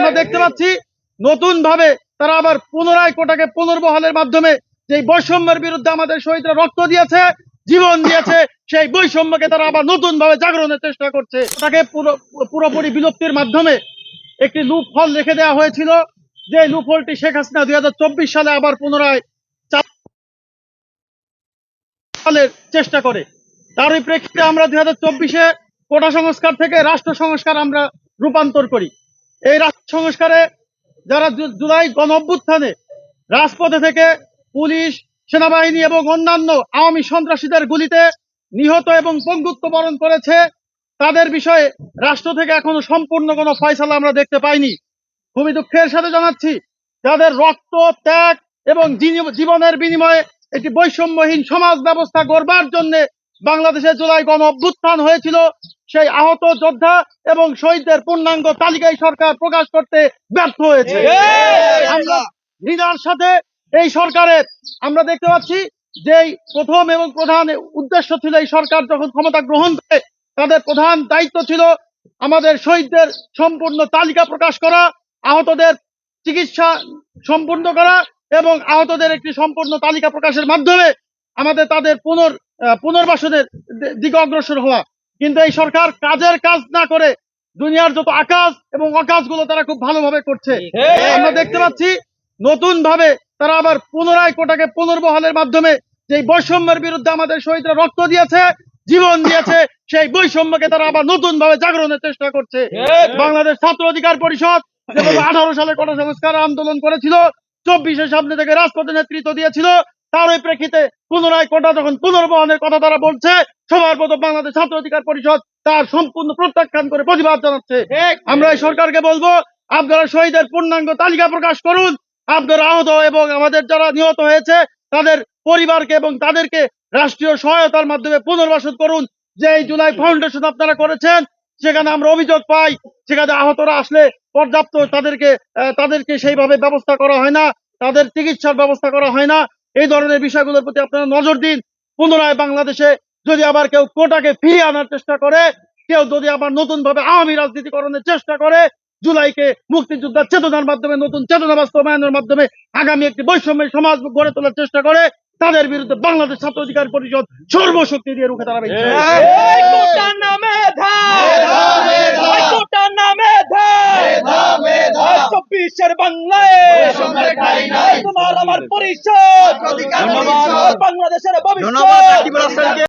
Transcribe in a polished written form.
আমরা দেখতে পাচ্ছি নতুন ভাবে তারা আবার পুনরায় কোটাকে পুনর্বহালের মাধ্যমে যে বৈষম্যের বিরুদ্ধে আমাদের শহীদরা রক্ত দিয়েছে, জীবন দিয়েছে, সেই বৈষম্যকে তারা আবার নতুন ভাবে জাগরণের চেষ্টা করছে। তাকে পুরোপুরি বিলুপ্তির মাধ্যমে একটি লুপ হল রেখে দেওয়া হয়েছিল, যে লুপ হলটি শেখ হাসিনা 2024 সালে আবার পুনরায় চালুর চেষ্টা করে। তারই প্রেক্ষিতে আমরা 2024-এ কোটা সংস্কার থেকে রাষ্ট্র সংস্কার আমরা রূপান্তর করি। এই রাষ্ট্র সংস্কারে যারা জুলাই গণ অভ্যুত্থানে রাজপথে থেকে পুলিশ, সেনাবাহিনী এবং অন্যান্য আওয়ামী সন্ত্রাসীদের গুলিতে নিহত এবং পঙ্গুত্ব বরণ করেছে, তাদের বিষয়ে রাষ্ট্র থেকে এখনো সম্পূর্ণ কোনো ফয়সালা আমরা দেখতে পাইনি। খুবই দুঃখের সাথে জানাচ্ছি, যাদের রক্ত, ত্যাগ এবং জীবনের বিনিময়ে একটি বৈষম্যহীন সমাজ ব্যবস্থা গড়বার জন্য বাংলাদেশে জুলাই গণ অভ্যুত্থান হয়েছিল, সেই আহত যোদ্ধা এবং শহীদদের পূর্ণাঙ্গ তালিকায় সরকার প্রকাশ করতে ব্যর্থ হয়েছে। আমরা ঘৃণার সাথে এই সরকারের আমরা দেখতে পাচ্ছি যে প্রথম এবং প্রধান উদ্দেশ্য ছিল, এই সরকার যখন ক্ষমতা গ্রহণ করে তাদের প্রধান দায়িত্ব ছিল আমাদের শহীদদের সম্পূর্ণ তালিকা প্রকাশ করা, আহতদের চিকিৎসা সম্পূর্ণ করা এবং আহতদের একটি সম্পূর্ণ তালিকা প্রকাশের মাধ্যমে আমাদের তাদের পুনর্বাসনের দিকে অগ্রসর হওয়া। কিন্তু এই সরকার কাজের কাজ না করে দুনিয়ার যত আকাজ এবং অকাজগুলো তারা খুব ভালোভাবে করছে। আমরা দেখতে পাচ্ছি নতুন ভাবে তারা আবার পুনরায় কোটাকে পুনর্বহালের মাধ্যমে যে বৈষম্যের বিরুদ্ধে আমাদের শহীদরা রক্ত দিয়েছে, জীবন দিয়েছে, সেই বৈষম্যকে তারা আবার নতুন ভাবে জাগরণের চেষ্টা করছে। বাংলাদেশ ছাত্র অধিকার পরিষদ 2018 সালে কোটা সংস্কার আন্দোলন করেছিল, 24-এর সামনে থেকে রাজপথে নেতৃত্ব দিয়েছিল, তার ওই প্রেক্ষিতে পুনরায় কোটা যখন পুনর্বহালের কথা তারা বলছে, সবার প্রথম বাংলাদেশ ছাত্র অধিকার পরিষদ তার সম্পূর্ণ প্রত্যাখ্যান করে প্রতিবাদ জানাচ্ছে। আমরা এই সরকারকে বলবো, আপনারা শহীদের পূর্ণাঙ্গ তালিকা প্রকাশ করুন, আপনারা আহত এবং আমাদের যারা নিহত হয়েছে তাদের পরিবারকে এবং তাদেরকে রাষ্ট্রীয় সহায়তার মাধ্যমে পুনর্বাসন করুন। যে এই জুলাই ফাউন্ডেশন আপনারা করেছেন, সেখানে আমরা অভিযোগ পাই সেখানে আহতরা আসলে পর্যাপ্ত তাদেরকে সেইভাবে ব্যবস্থা করা হয় না, তাদের চিকিৎসার ব্যবস্থা করা হয় না। এই ধরনের বিষয়গুলোর প্রতি আপনারা নজর দিন। পুনরায় বাংলাদেশে যদি আবার কেউ কোটাকে ফিরিয়ে আনার চেষ্টা করে, কেউ যদি আবার নতুন ভাবে আওয়ামী রাজনীতিকরণের চেষ্টা করে, জুলাইকে মুক্তিযোদ্ধার চেতনার মাধ্যমে নতুন চেতনা বাস্তবায়নের মাধ্যমে আগামী একটি বৈষম্যের সমাজ গড়ে তোলার চেষ্টা করে, তাদের বিরুদ্ধে বাংলাদেশ ছাত্র অধিকার পরিষদ সর্বশক্তি দিয়ে রুখে দাঁড়াবে। বাংলাদেশের ভবিষ্যৎ।